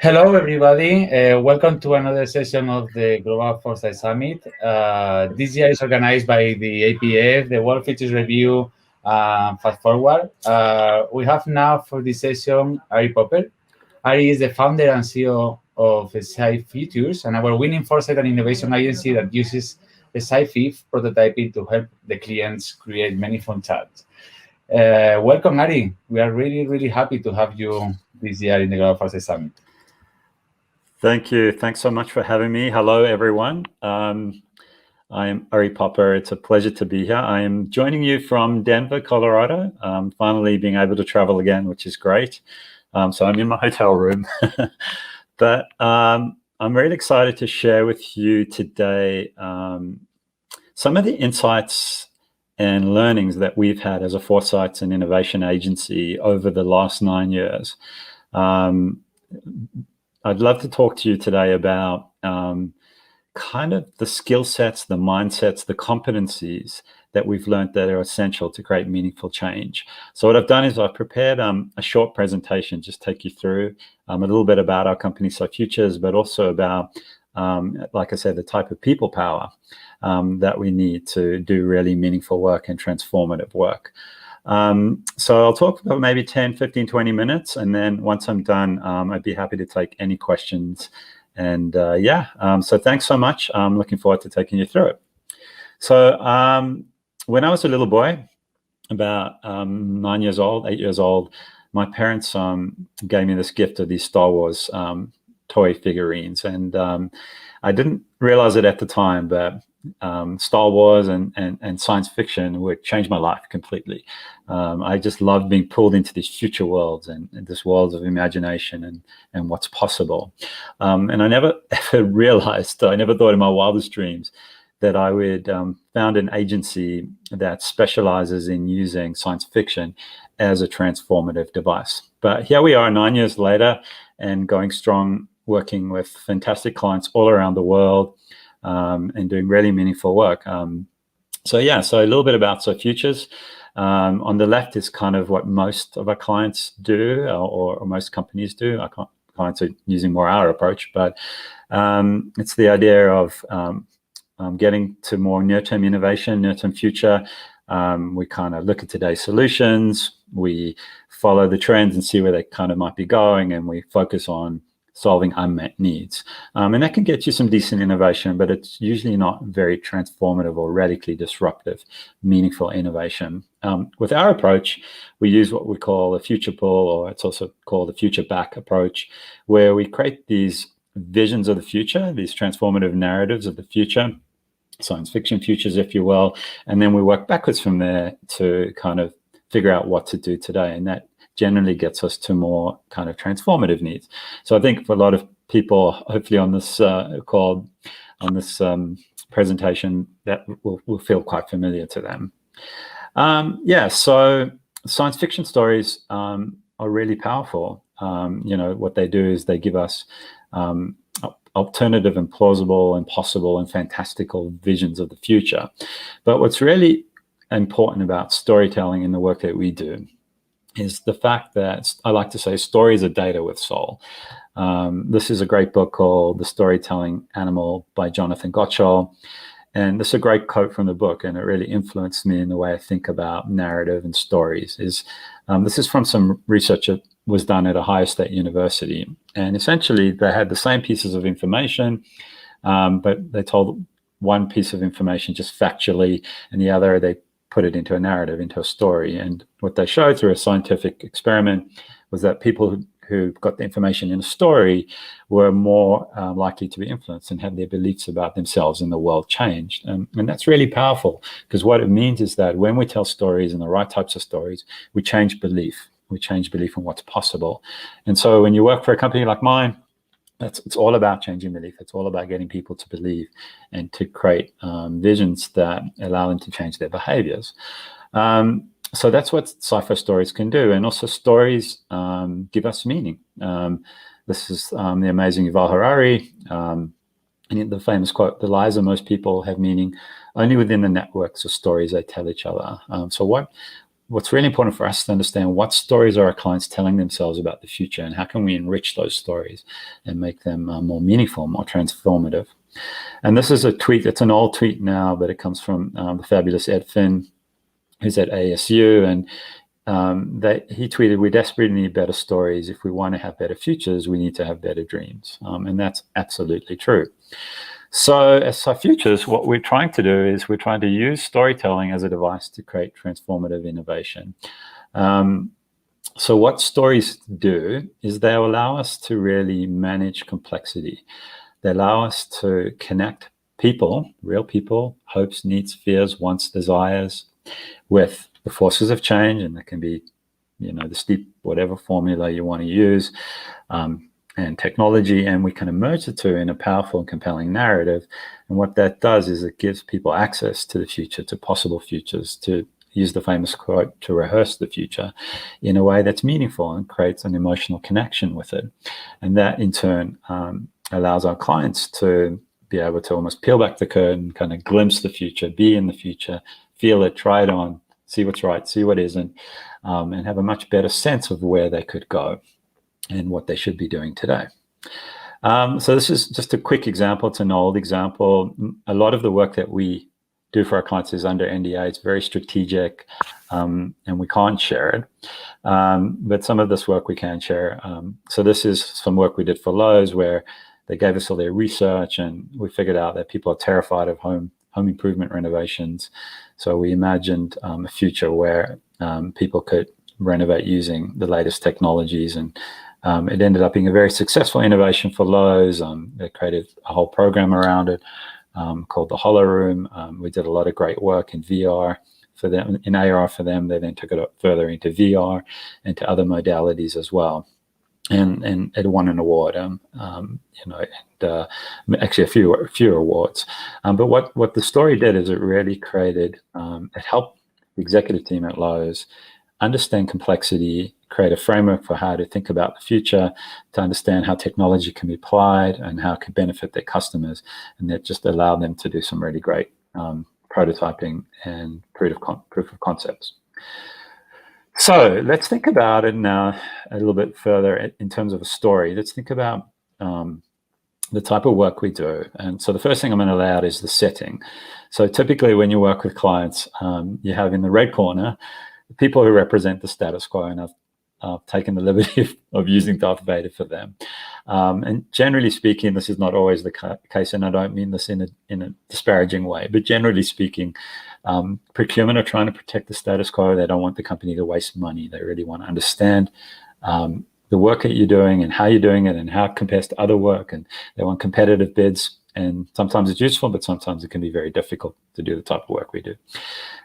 Hello, everybody. Welcome to another session of the Global Foresight Summit. This year is organized by the APF, the World Features Review, Fast Forward. We have now for this session Ari Popper. Ari is the founder and CEO of Sci-fi Futures, and our winning foresight and innovation agency that uses the Sci-fi prototyping to help the clients create meaningful chats. Welcome, Ari. We are really, really happy to have you this year in the Global Foresight Summit. Thank you. Thanks so much for having me. Hello, everyone. I am Ari Popper. It's a pleasure to be here. I am joining you from Denver, Colorado. Finally being able to travel again, which is great. So I'm in my hotel room. But I'm really excited to share with you today some of the insights and learnings that we've had as a foresight and innovation agency over the last 9 years. I'd love to talk to you today about kind of the skill sets, the mindsets, the competencies that we've learned that are essential to create meaningful change. So what I've done is I've prepared a short presentation, just take you through a little bit about our company, Sci-fi Futures, but also about, like I said, the type of people power that we need to do really meaningful work and transformative work. So I'll talk for maybe 10, 15, 20 minutes. And then once I'm done, I'd be happy to take any questions. And so thanks so much. I'm looking forward to taking you through it. So when I was a little boy, about 9 years old, 8 years old, my parents gave me this gift of these Star Wars toy figurines. And I didn't realize it at the time, but Star Wars and science fiction would change my life completely. I just loved being pulled into these future worlds and this world of imagination and what's possible. And I never ever realized, I never thought in my wildest dreams that I would found an agency that specializes in using science fiction as a transformative device. But here we are 9 years later and going strong, working with fantastic clients all around the world. And doing really meaningful work. So a little bit about Sci-fi Futures. On the left is kind of what most of our clients do, or most companies do. Our clients are using more our approach, but it's the idea of getting to more near-term innovation, near-term future. We kind of look at today's solutions. We follow the trends and see where they kind of might be going, and we focus on solving unmet needs. And that can get you some decent innovation, but it's usually not very transformative or radically disruptive, meaningful innovation. With our approach, we use what we call a future pull, or it's also called a future back approach, where we create these visions of the future, these transformative narratives of the future, science fiction futures, if you will, and then we work backwards from there to kind of figure out what to do today. And that generally gets us to more kind of transformative needs. So I think for a lot of people, hopefully on this call, on this presentation, that will feel quite familiar to them. So science fiction stories are really powerful. What they do is they give us alternative and plausible and possible and fantastical visions of the future. But what's really important about storytelling in the work that we do is the fact that I like to say stories are data with soul. This is a great book called The Storytelling Animal by Jonathan Gottschall. And this is a great quote from the book, and it really influenced me in the way I think about narrative and stories. This is from some research that was done at Ohio State University. And essentially, they had the same pieces of information, but they told one piece of information just factually, and the other they put it into a narrative, into a story. And what they showed through a scientific experiment was that people who got the information in a story were more likely to be influenced and have their beliefs about themselves and the world changed. And that's really powerful, because what it means is that when we tell stories, and the right types of stories, we change belief. We change belief in what's possible. And so when you work for a company like mine, it's all about changing belief. It's all about getting people to believe and to create visions that allow them to change their behaviors. So that's what sci-fi stories can do. And also stories give us meaning. This is the amazing Yuval Harari, and the famous quote, "The lives of most people have meaning only within the networks of stories they tell each other." So what's really important for us to understand, what stories are our clients telling themselves about the future, and how can we enrich those stories and make them more meaningful, more transformative. And this is a tweet. It's an old tweet now, but it comes from the fabulous Ed Finn, who's at ASU, and he tweeted, "We desperately need better stories. If we want to have better futures, we need to have better dreams." And that's absolutely true. So as Sci-Futures, what we're trying to do is we're trying to use storytelling as a device to create transformative innovation. So what stories do is they allow us to really manage complexity. They allow us to connect people, real people, hopes, needs, fears, wants, desires, with the forces of change, and that can be, the steep, whatever formula you want to use, and technology, and we can merge the two in a powerful and compelling narrative. And what that does is it gives people access to the future, to possible futures, to use the famous quote, to rehearse the future in a way that's meaningful and creates an emotional connection with it. And that in turn allows our clients to be able to almost peel back the curtain, kind of glimpse the future, be in the future, feel it, try it on, see what's right, see what isn't, and have a much better sense of where they could go and what they should be doing today. So this is just a quick example. It's an old example. A lot of the work that we do for our clients is under NDA. It's very strategic, and we can't share it. But some of this work we can share. So this is some work we did for Lowe's, where they gave us all their research, and we figured out that people are terrified of home improvement renovations. So we imagined a future where people could renovate using the latest technologies, and it ended up being a very successful innovation for Lowe's. They created a whole program around it called the Holo Room. We did a lot of great work in VR for them, in AR for them. They then took it up further into VR and to other modalities as well. And it won an award, actually a few awards. But what the story did is it really created, it helped the executive team at Lowe's understand complexity, create a framework for how to think about the future, to understand how technology can be applied and how it could benefit their customers. And that just allowed them to do some really great prototyping and proof of concepts. So let's think about it now a little bit further in terms of a story. Let's think about the type of work we do. And so the first thing I'm going to lay out is the setting. So typically when you work with clients, you have in the red corner people who represent the status quo, and I've taken the liberty of using Darth Vader for them. And generally speaking, this is not always the case, and I don't mean this in a disparaging way, but generally speaking, procurement are trying to protect the status quo. They don't want the company to waste money. They really want to understand the work that you're doing and how you're doing it and how it compares to other work, and they want competitive bids. And sometimes it's useful, but sometimes it can be very difficult to do the type of work we do.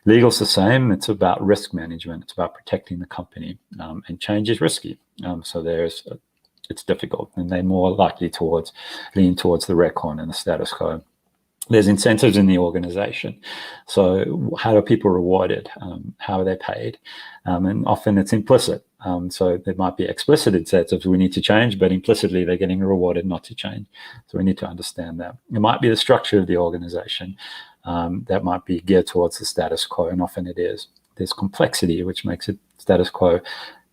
Legal's the same. It's about risk management. It's about protecting the company, and change is risky. So it's difficult, and they're more likely lean towards the red corner and the status quo. There's incentives in the organization. So how are people rewarded? How are they paid? And often it's implicit. So there might be explicit incentives we need to change, but implicitly they're getting rewarded not to change. So we need to understand that. It might be the structure of the organization that might be geared towards the status quo, and often it is. There's complexity, which makes it status quo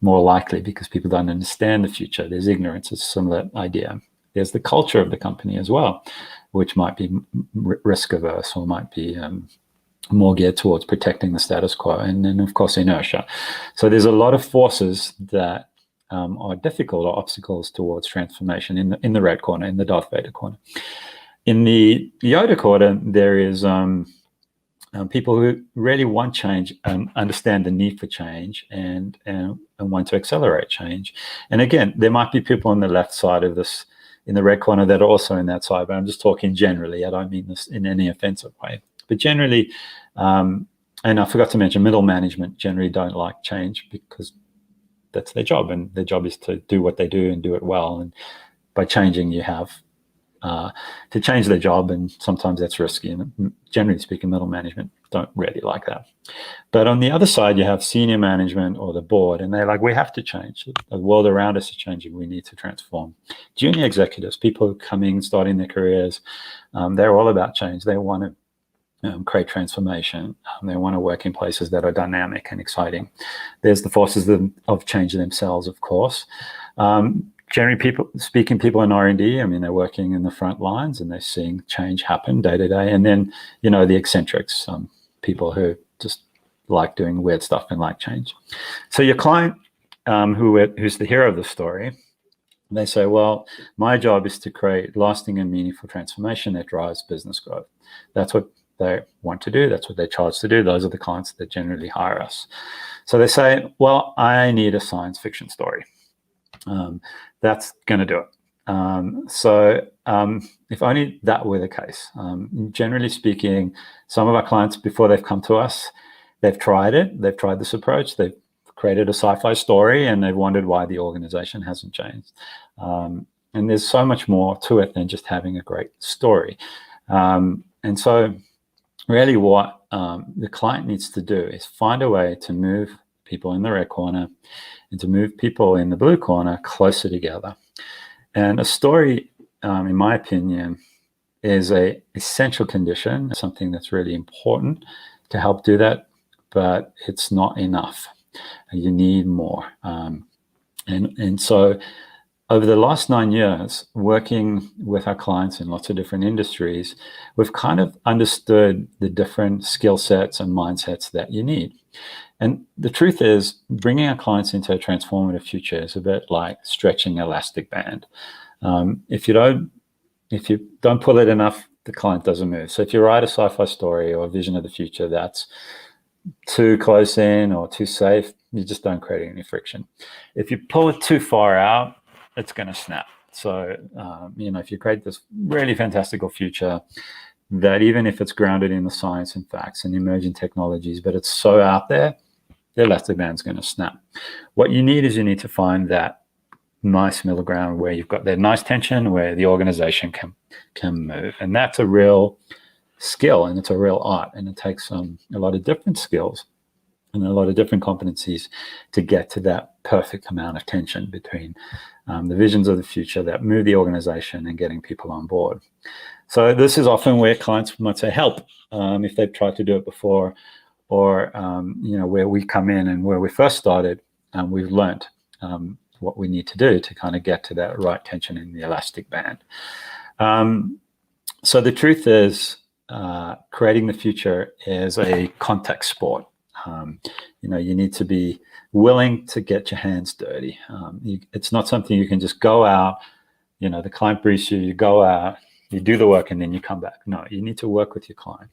more likely because people don't understand the future. There's ignorance, it's a similar idea. There's the culture of the company as well, which might be risk averse or might be more geared towards protecting the status quo, and then of course inertia. So there's a lot of forces that are difficult or obstacles towards transformation in the red corner, in the Darth Vader corner. In the Yoda corner, there is people who really want change and understand the need for change and want to accelerate change. And again, there might be people on the left side of this, in the red corner, that are also in that side, but I'm just talking generally. I don't mean this in any offensive way. But generally, and I forgot to mention, middle management generally don't like change because that's their job, and their job is to do what they do and do it well. And by changing, you have to change their job, and sometimes that's risky. And generally speaking, middle management don't really like that. But on the other side, you have senior management or the board, and they're like, we have to change. The world around us is changing. We need to transform. Junior executives, people coming, starting their careers, they're all about change. They want to create transformation. They want to work in places that are dynamic and exciting. There's the forces of change themselves, of course. Generally, people in R&D, I mean, they're working in the front lines and they're seeing change happen day to day. And then, the eccentrics, people who just like doing weird stuff and like change. So your client, who's the hero of the story, they say, well, my job is to create lasting and meaningful transformation that drives business growth. That's what they want to do. That's what they're charged to do. Those are the clients that generally hire us. So they say, well, I need a science fiction story. That's going to do it. So if only that were the case. Generally speaking, some of our clients, before they've come to us, they've tried it. They've tried this approach. They've created a sci-fi story, and they've wondered why the organization hasn't changed. And there's so much more to it than just having a great story. And so really what the client needs to do is find a way to move people in the red corner and to move people in the blue corner closer together. And a story, in my opinion, is an essential condition, something that's really important to help do that, but it's not enough. You need more. And so over the last 9 years, working with our clients in lots of different industries, we've kind of understood the different skill sets and mindsets that you need. And the truth is, bringing our clients into a transformative future is a bit like stretching an elastic band. If you don't pull it enough, the client doesn't move. So if you write a sci-fi story or a vision of the future that's too close in or too safe, you just don't create any friction. If you pull it too far out, it's going to snap. So, if you create this really fantastical future that even if it's grounded in the science and facts and emerging technologies, but it's so out there, the elastic band's going to snap. What you need to find that nice middle ground where you've got that nice tension where the organization can move. And that's a real skill, and it's a real art, and it takes a lot of different skills and a lot of different competencies to get to that perfect amount of tension between the visions of the future that move the organization and getting people on board. So this is often where clients might say help if they've tried to do it before, or where we come in and where we first started, we've learned what we need to do to kind of get to that right tension in the elastic band. So the truth is, creating the future is a contact sport. You need to be willing to get your hands dirty. It's not something you can just go out, the client briefs you, you go out, you do the work, and then you come back. No, you need to work with your client.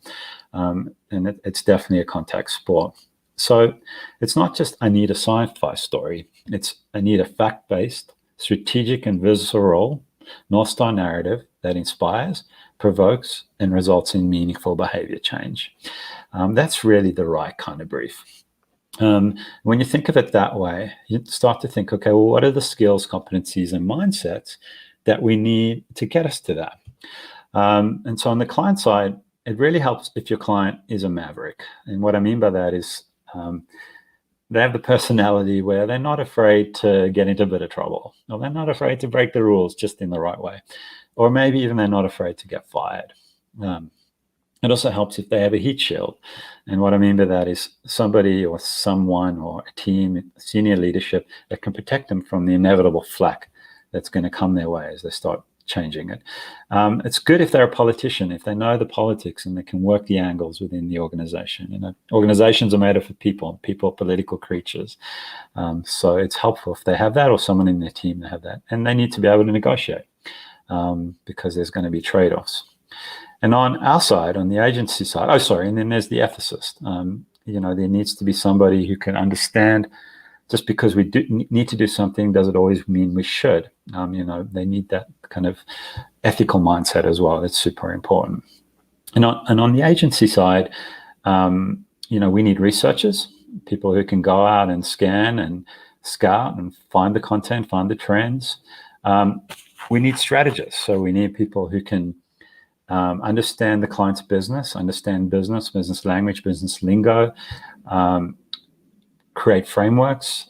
And it's definitely a contact sport. So it's not just, I need a sci-fi story. It's, I need a fact-based, strategic and visceral North Star narrative that inspires, provokes, and results in meaningful behavior change. That's really the right kind of brief. When you think of it that way, you start to think, okay, well, what are the skills, competencies, and mindsets that we need to get us to that? And so on the client side, it really helps if your client is a maverick. And what I mean by that is they have the personality where they're not afraid to get into a bit of trouble, or they're not afraid to break the rules just in the right way, or maybe even they're not afraid to get fired. It also helps if they have a heat shield. And what I mean by that is somebody or someone or a team, senior leadership that can protect them from the inevitable flack that's going to come their way as they start changing it. It's good if they're a politician, if they know the politics and they can work the angles within the organization. Organizations are made up of people. People are political creatures. So it's helpful if they have that, or someone in their team that have that. And they need to be able to negotiate because there's going to be trade-offs. And on our side, on the agency side, and then there's the ethicist. There needs to be somebody who can understand just because we need to do something, does it always mean we should? They need that kind of ethical mindset as well. It's super important. And on the agency side, we need researchers, people who can go out and scan and scout and find the content, find the trends. We need strategists. So we need people who can understand the client's business, understand business language, business lingo, create frameworks,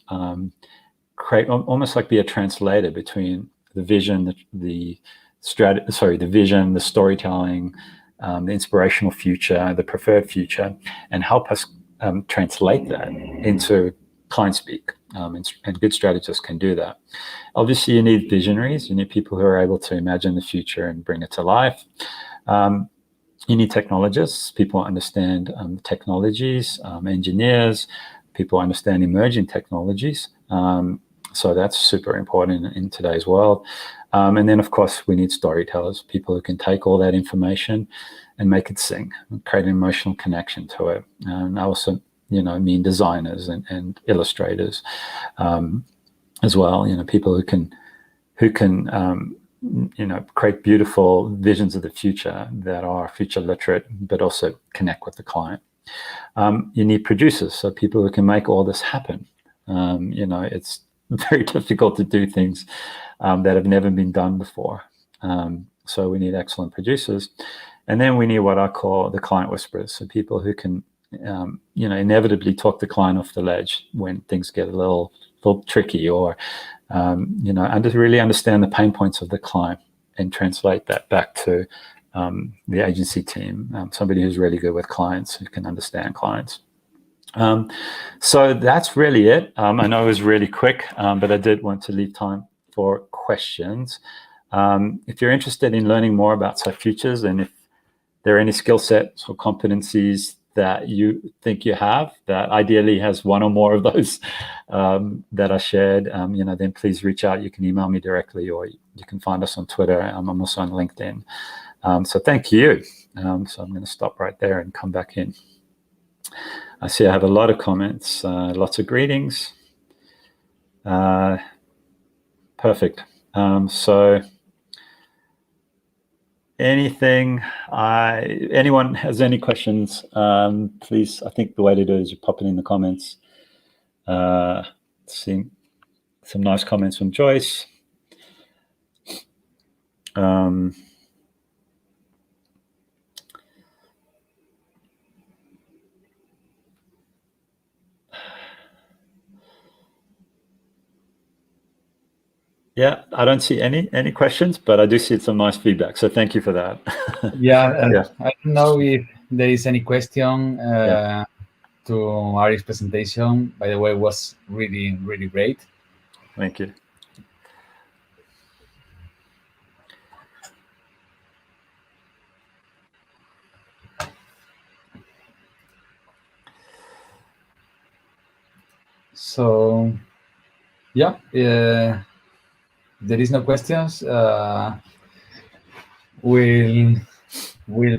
create almost like be a translator between the vision, the vision, the storytelling, the inspirational future, the preferred future, and help us translate that into client speak. And good strategists can do that. Obviously, you need visionaries. You need people who are able to imagine the future and bring it to life. You need technologists, people who understand technologies, engineers, people who understand emerging technologies. So that's super important in today's world. And then, of course, we need storytellers, people who can take all that information and make it sing, create an emotional connection to it. And I also, mean designers and illustrators as well. People who can create beautiful visions of the future that are future literate, but also connect with the client. You need producers, so people who can make all this happen. It's very difficult to do things that have never been done before. So we need excellent producers. And then we need what I call the client whisperers, so people who can, inevitably talk the client off the ledge when things get a little tricky, or, really understand the pain points of the client and translate that back to the agency team, somebody who's really good with clients, who can understand clients. So that's really it. I know it was really quick, but I did want to leave time for questions. If you're interested in learning more about Sci-Futures, and if there are any skill sets or competencies that you think you have that ideally has one or more of those that I shared, then please reach out. You can email me directly, or you can find us on Twitter. I'm also on LinkedIn. So thank you. So I'm going to stop right there and come back in. I see I have a lot of comments, lots of greetings. Perfect. So anyone has any questions, please, I think the way to do it is you pop it in the comments. Seeing some nice comments from Joyce. Yeah, I don't see any questions, but I do see some nice feedback. So thank you for that. Yeah. I don't know if there is any question to Ari's presentation. By the way, it was really, really great. Thank you. So, yeah, there is no questions. We'll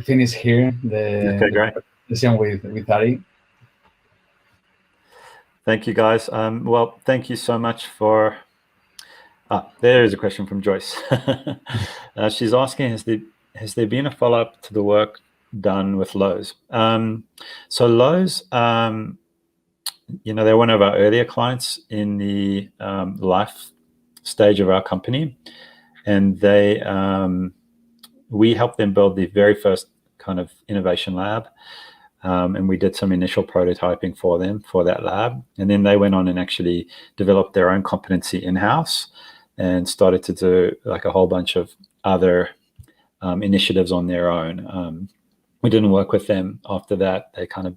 finish here the session with Ari. Thank you, guys. Well, thank you so much for. There is a question from Joyce. She's asking, has there been a follow-up to the work done with Lowe's? So Lowe's, they're one of our earlier clients in the life stage of our company, and we helped them build the very first kind of innovation lab, and we did some initial prototyping for them for that lab, and then they went on and actually developed their own competency in-house and started to do like a whole bunch of other initiatives on their own. We didn't work with them after that. They kind of,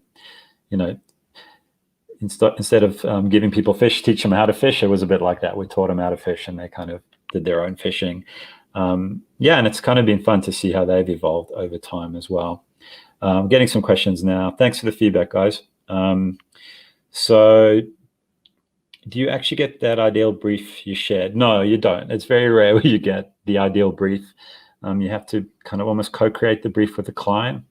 instead of giving people fish, teach them how to fish, it was a bit like that. We taught them how to fish, and they kind of did their own fishing. And it's kind of been fun to see how they've evolved over time as well. Getting some questions now. Thanks for the feedback, guys. So do you actually get that ideal brief you shared? No, you don't. It's very rare where you get the ideal brief. You have to kind of almost co-create the brief with the client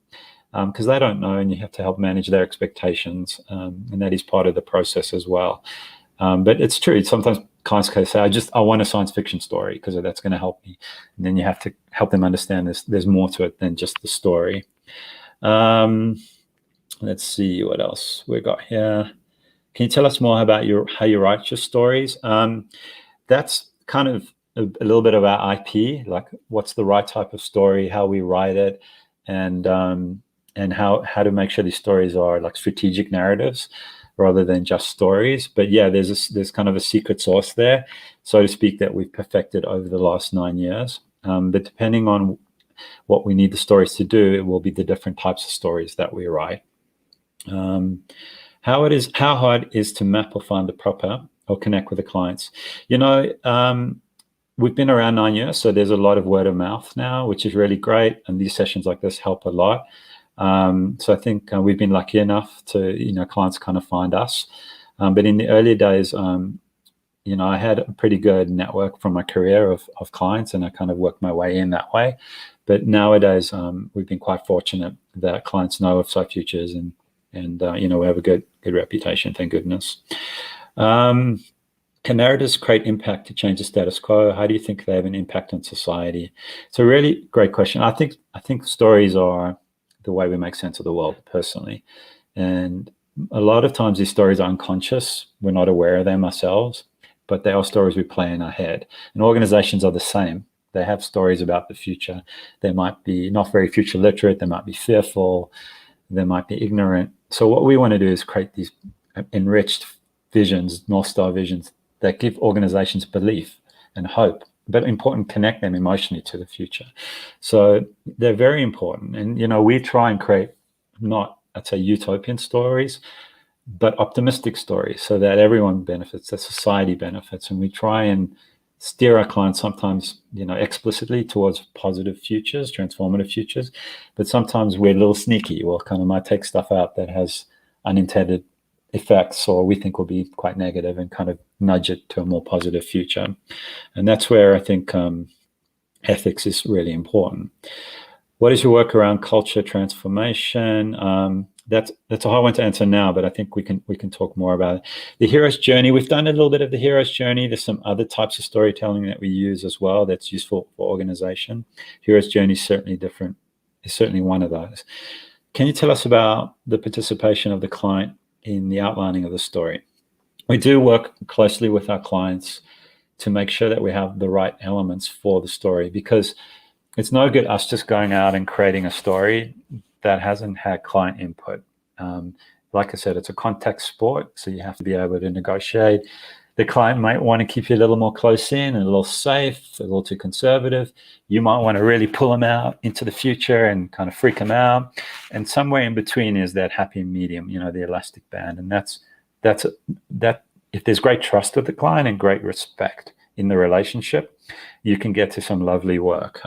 because they don't know, and you have to help manage their expectations, and that is part of the process as well. But it's true. Sometimes clients can say, I want a science fiction story because that's going to help me. And then you have to help them understand there's more to it than just the story. Let's see what else we got here. Can you tell us more about how you write your stories? That's kind of a little bit about IP, like what's the right type of story, how we write it, and how to make sure these stories are like strategic narratives rather than just stories. But yeah, there's kind of a secret sauce there, so to speak, that we've perfected over the last 9 years. But depending on what we need the stories to do, it will be the different types of stories that we write. How hard is to map or find the proper or connect with the clients? We've been around 9 years, so there's a lot of word of mouth now, which is really great, and these sessions like this help a lot. So I think we've been lucky enough to, clients kind of find us. But in the early days, I had a pretty good network from my career of clients, and I kind of worked my way in that way. But nowadays, we've been quite fortunate that clients know of SciFutures, and we have a good reputation, thank goodness. Can narratives create impact to change the status quo? How do you think they have an impact on society? It's a really great question. I think stories are the way we make sense of the world, personally. And a lot of times these stories are unconscious. We're not aware of them ourselves, but they are stories we play in our head. And organizations are the same. They have stories about the future. They might be not very future literate. They might be fearful. They might be ignorant. So what we want to do is create these enriched visions, North Star visions, that give organizations belief and hope, but important, connect them emotionally to the future. So they're very important. And, we try and create not, I'd say, utopian stories, but optimistic stories so that everyone benefits, that society benefits. And we try and steer our clients sometimes, explicitly towards positive futures, transformative futures, but sometimes we're a little sneaky. We'll kind of might take stuff out that has unintended effects, or we think will be quite negative, and kind of nudge it to a more positive future. And that's where I think ethics is really important. What is your work around culture transformation? That's a hard one to answer now, but I think we can talk more about it. The hero's journey, we've done a little bit of the hero's journey. There's some other types of storytelling that we use as well that's useful for organization. Hero's journey is certainly different. It's certainly one of those. Can you tell us about the participation of the client in the outlining of the story? We do work closely with our clients to make sure that we have the right elements for the story, because it's no good us just going out and creating a story that hasn't had client input. Like I said, it's a contact sport, so you have to be able to negotiate. The client might want to keep you a little more close in and a little safe, a little too conservative. You might want to really pull them out into the future and kind of freak them out. And somewhere in between is that happy medium, the elastic band. And that's if there's great trust with the client and great respect in the relationship, you can get to some lovely work.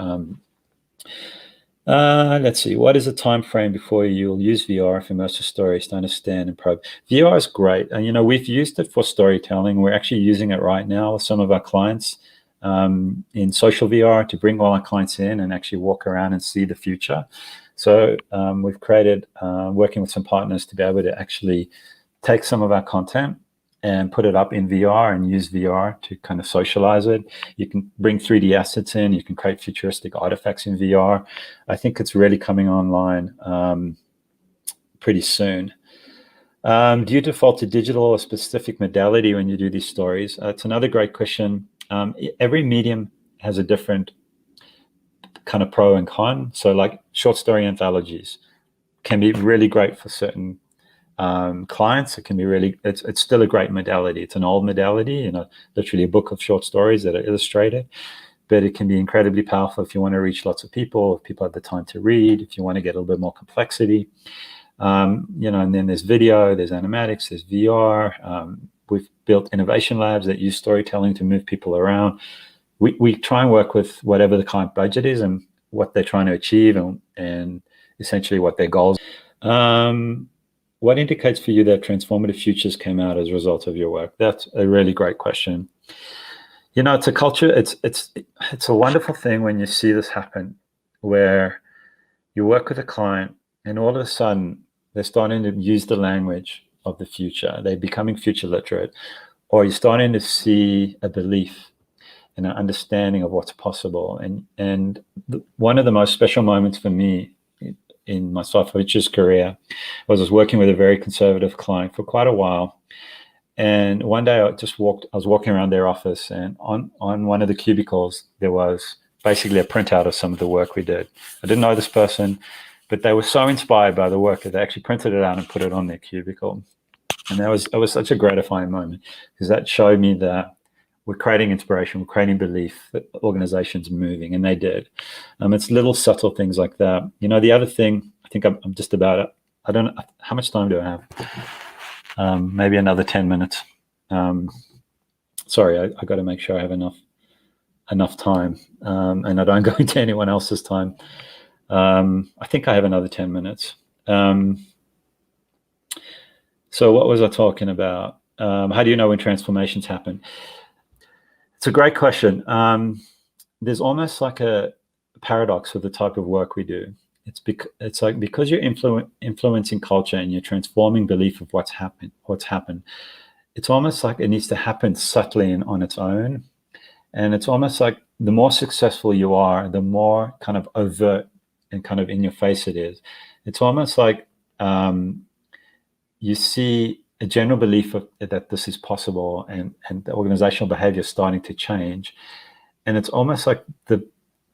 Let's see. What is the time frame before you'll use VR for immersive stories to understand and probe? VR is great, and we've used it for storytelling. We're actually using it right now with some of our clients in social VR to bring all our clients in and actually walk around and see the future. So we've created, working with some partners, to be able to actually take some of our content and put it up in VR and use VR to kind of socialize it. You can bring 3D assets in. You can create futuristic artifacts in VR. I think it's really coming online pretty soon. Do you default to digital or specific modality when you do these stories? It's another great question. Every medium has a different kind of pro and con. So like short story anthologies can be really great for certain clients. It can be really, it's still a great modality. It's an old modality, literally a book of short stories that are illustrated, but it can be incredibly powerful if you want to reach lots of people, if people have the time to read, if you want to get a little bit more complexity. And then there's video, there's animatics, there's VR. We've built innovation labs that use storytelling to move people around. We try and work with whatever the client budget is and what they're trying to achieve, and essentially what their goals are. What indicates for you that transformative futures came out as a result of your work? That's a really great question. It's a culture. It's a wonderful thing when you see this happen, where you work with a client and all of a sudden they're starting to use the language of the future. They're becoming future literate, or you're starting to see a belief and an understanding of what's possible. And one of the most special moments for me in my Sci-fi career was I was working with a very conservative client for quite a while. And one day I was walking around their office, and on one of the cubicles, there was basically a printout of some of the work we did. I didn't know this person, but they were so inspired by the work that they actually printed it out and put it on their cubicle. And it was such a gratifying moment, because that showed me that we're creating inspiration, we're creating belief that organizations are moving, and they did. It's little subtle things like that. The other thing, I think I'm just about it. I don't know, how much time do I have? Maybe another 10 minutes. Sorry, I got to make sure I have enough time, and I don't go into anyone else's time. I think I have another 10 minutes. So what was I talking about? How do you know when transformations happen? It's a great question. There's almost like a paradox with the type of work we do. It's like, because you're influencing culture and you're transforming belief of what's happened, it's almost like it needs to happen subtly and on its own. And it's almost like the more successful you are, the more kind of overt and kind of in your face it is. It's almost like you see a general belief that this is possible, and the organizational behavior is starting to change. And it's almost like the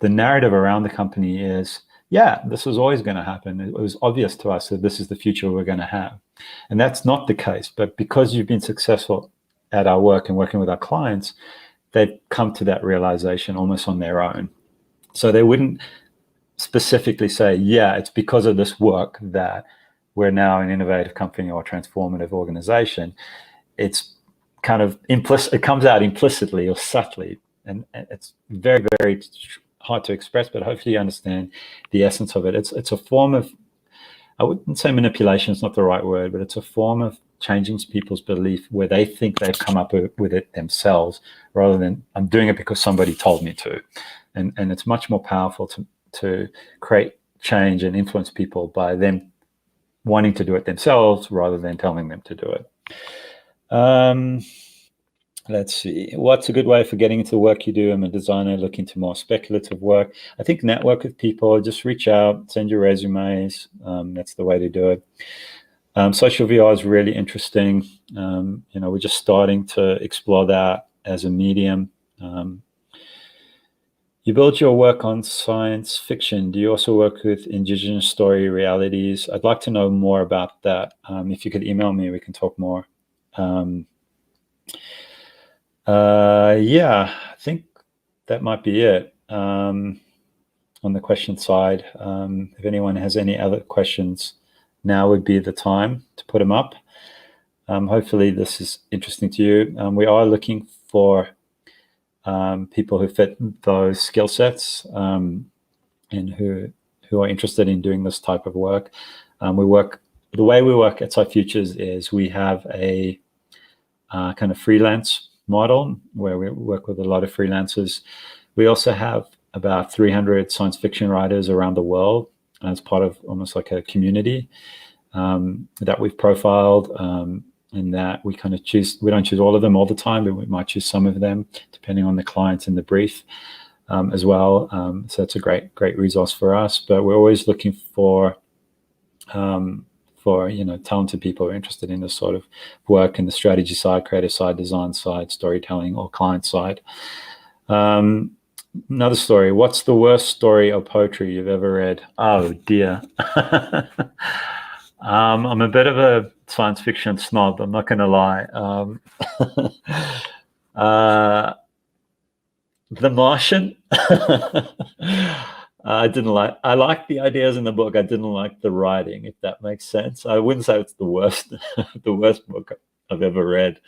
narrative around the company is, yeah, this was always going to happen. It was obvious to us that this is the future we're going to have. And that's not the case. But because you've been successful at our work and working with our clients, they've come to that realization almost on their own. So they wouldn't specifically say, yeah, it's because of this work that we're now an innovative company or a transformative organization. It's kind of implicit. It comes out implicitly or subtly. And it's very, very hard to express, but hopefully you understand the essence of it. It's a form of, I wouldn't say manipulation, it's not the right word, but it's a form of changing people's belief where they think they've come up with it themselves, rather than I'm doing it because somebody told me to. And it's much more powerful to create change and influence people by them wanting to do it themselves rather than telling them to do it. Let's see. What's a good way for getting into the work you do? I'm a designer looking to more speculative work. I think network with people, just reach out, send your resumes. That's the way to do it. Social VR is really interesting. We're just starting to explore that as a medium. You build your work on science fiction. Do you also work with Indigenous story realities? I'd like to know more about that. If you could email me, we can talk more. Yeah, I think that might be it on the question side. If anyone has any other questions, now would be the time to put them up. Hopefully this is interesting to you. We are looking for people who fit those skill sets and who are interested in doing this type of work. The way we work at SciFutures is we have a kind of freelance model where we work with a lot of freelancers. We also have about 300 science fiction writers around the world as part of almost like a community that we've profiled, and that we kind of choose. We don't choose all of them all the time, but we might choose some of them depending on the clients and the brief as well. So it's a great resource for us, but we're always looking for talented people who are interested in this sort of work in the strategy side, creative side, design side, storytelling, or client side. Another story. What's the worst story or poetry you've ever read? Oh dear. I'm a bit of a science fiction snob, I'm not going to lie. The Martian. I liked the ideas in the book. I didn't like the writing, if that makes sense. I wouldn't say it's the worst, the worst book I've ever read,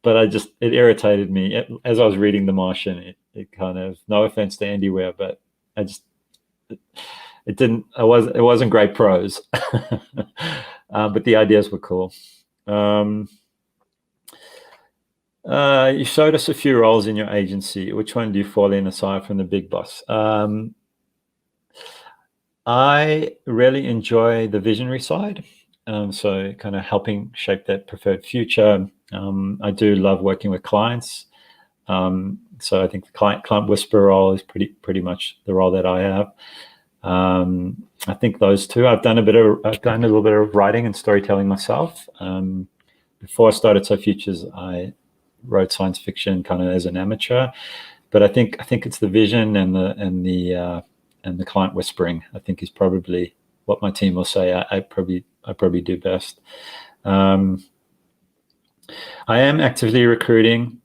but it irritated me. As I was reading The Martian, it kind of, no offense to Andy Weir, but it wasn't great prose, but the ideas were cool. You showed us a few roles in your agency. Which one do you fall in aside from the big boss? I really enjoy the visionary side. So kind of helping shape that preferred future. I do love working with clients. So I think the client whisperer role is pretty much the role that I have. I think those two. I've done a little bit of writing and storytelling myself. Before I started So Futures, I wrote science fiction kind of as an amateur, but I think it's the vision and the client whispering, I think, is probably what my team will say I probably do best. I am actively recruiting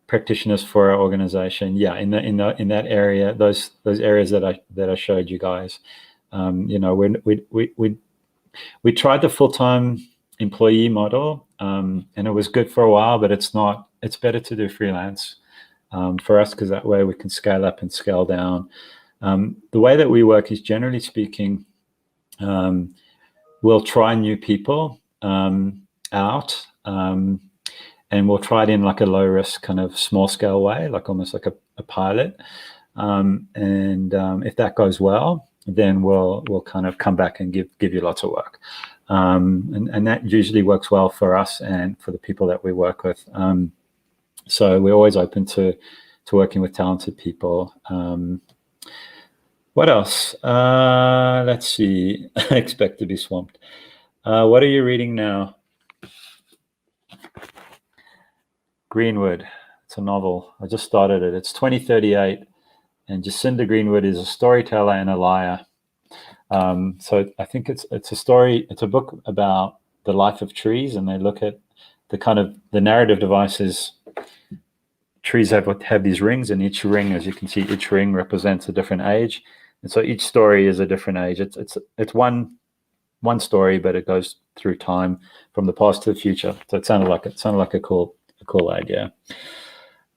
practitioners for our organization. Yeah, in that area, those areas that I showed you guys. You know, we tried the full-time employee model, and it was good for a while, but it's not. It's better to do freelance for us, because that way we can scale up and scale down. The way that we work is, generally speaking, we'll try new people out, and we'll try it in like a low risk kind of small scale way, like almost like a pilot. And if that goes well, then we'll kind of come back and give you lots of work. And that usually works well for us and for the people that we work with. So we're always open to working with talented people. What else? Let's see. I expect to be swamped. What are you reading now? Greenwood. It's a novel. I just started it. It's 2038, and Jacinda Greenwood is a storyteller and a liar. So I think it's a story. It's a book about the life of trees, and they look at the narrative devices. Trees have these rings, and each ring, as you can see, each ring represents a different age, and so each story is a different age. It's one story, but it goes through time from the past to the future. So it sounded like a cool idea.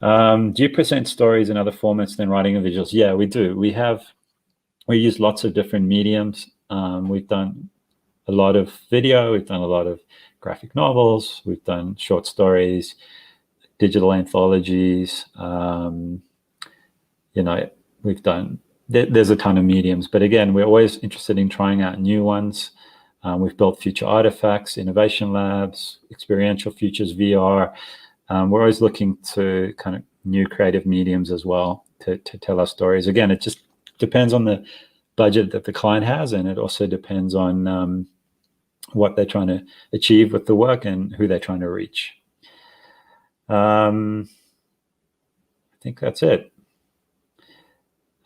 Do you present stories in other formats than writing and visuals? Yeah, we do. We use lots of different mediums. We've done a lot of video. We've done a lot of graphic novels. We've done short stories, digital anthologies. We've done. There's a ton of mediums, but again, we're always interested in trying out new ones. We've built future artifacts, innovation labs, experiential futures, VR. We're always looking to kind of new creative mediums as well to tell our stories. Again, it just depends on the budget that the client has, and it also depends on what they're trying to achieve with the work and who they're trying to reach. I think that's it.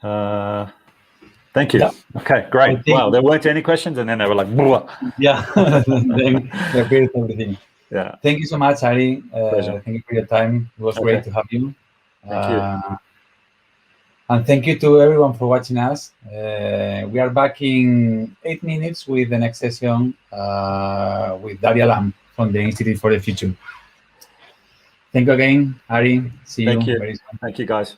Thank you. Yeah. Okay, great. Wow, there weren't any questions, and then they were like, blah. Yeah, then they agreed with everything. Yeah. Thank you so much, Ari. Pleasure. Thank you for your time. It was great to have you. Thank you. And thank you to everyone for watching us. We are back in 8 minutes with the next session with Daria Lam from the Institute for the Future. Thank you again, Ari. See you very soon. Thank you, guys.